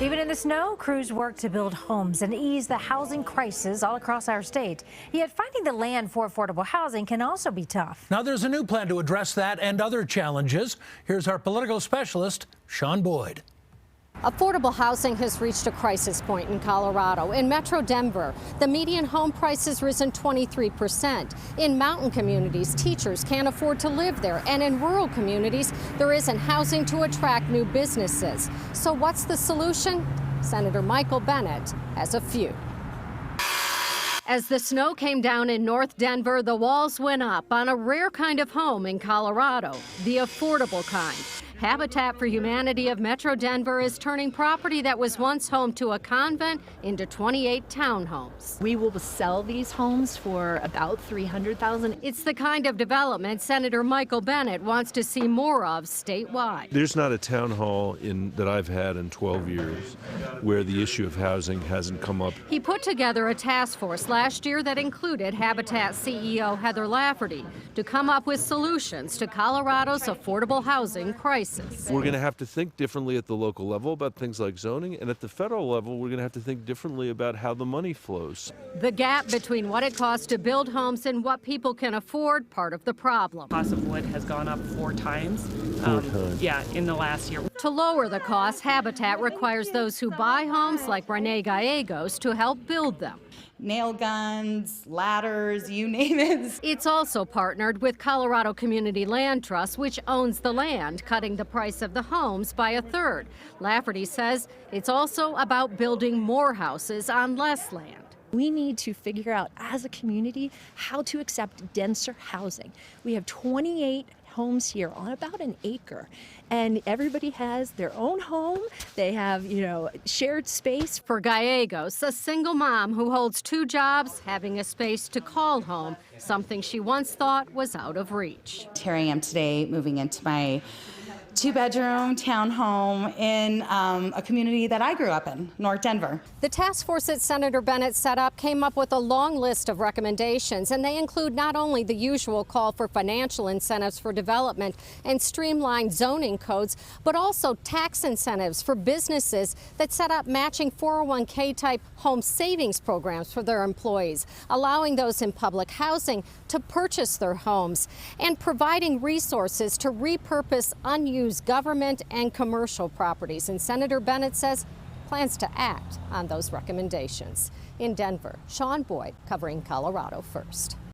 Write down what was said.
Even in the snow, crews work to build homes and ease the housing crisis all across our state. Yet finding the land for affordable housing can also be tough. Now there's a new plan to address that and other challenges. Here's our political specialist, Sean Boyd. Affordable housing has reached a crisis point in Colorado. In Metro Denver, the median home price has risen 23%. In mountain communities, teachers can't afford to live there. And in rural communities, there isn't housing to attract new businesses. So what's the solution? Senator Michael Bennet has a few. As the snow came down in North Denver, the walls went up on a rare kind of home in Colorado, the affordable kind. Habitat for Humanity of Metro Denver is turning property that was once home to a convent into 28 townhomes. We will sell these homes for about $300,000. It's the kind of development Senator Michael Bennet wants to see more of statewide. There's not a town hall that I've had in 12 years where the issue of housing hasn't come up. He put together a task force last year that included Habitat CEO Heather Lafferty to come up with solutions to Colorado's affordable housing crisis. We're going to have to think differently at the local level about things like zoning, and at the federal level, we're going to have to think differently about how the money flows. The gap between what it costs to build homes and what people can afford, part of the problem. The cost of wood has gone up 4 times. Yeah, in the last year. To lower the cost, Habitat requires those who buy homes like Renee Gallegos to help build them. Nail guns, ladders, you name it. It's also partnered with Colorado Community Land Trust, which owns the land, cutting the price of the homes by a third. Lafferty says it's also about building more houses on less land. We need to figure out as a community how to accept denser housing. We have 28 homes here on about an acre, and everybody has their own home. They have, shared space. For Gallegos, a single mom who holds 2 jobs, having a space to call home, something she once thought was out of reach. Here I am today, moving into my 2-bedroom townhome in a community that I grew up in, North Denver. The task force that Senator Bennet set up came up with a long list of recommendations, and they include not only the usual call for financial incentives for development and streamlined zoning codes, but also tax incentives for businesses that set up matching 401k type home savings programs for their employees, allowing those in public housing to purchase their homes, and providing resources to repurpose unused government and commercial properties. And Senator Bennet says plans to act on those recommendations. In Denver, Sean Boyd covering Colorado First.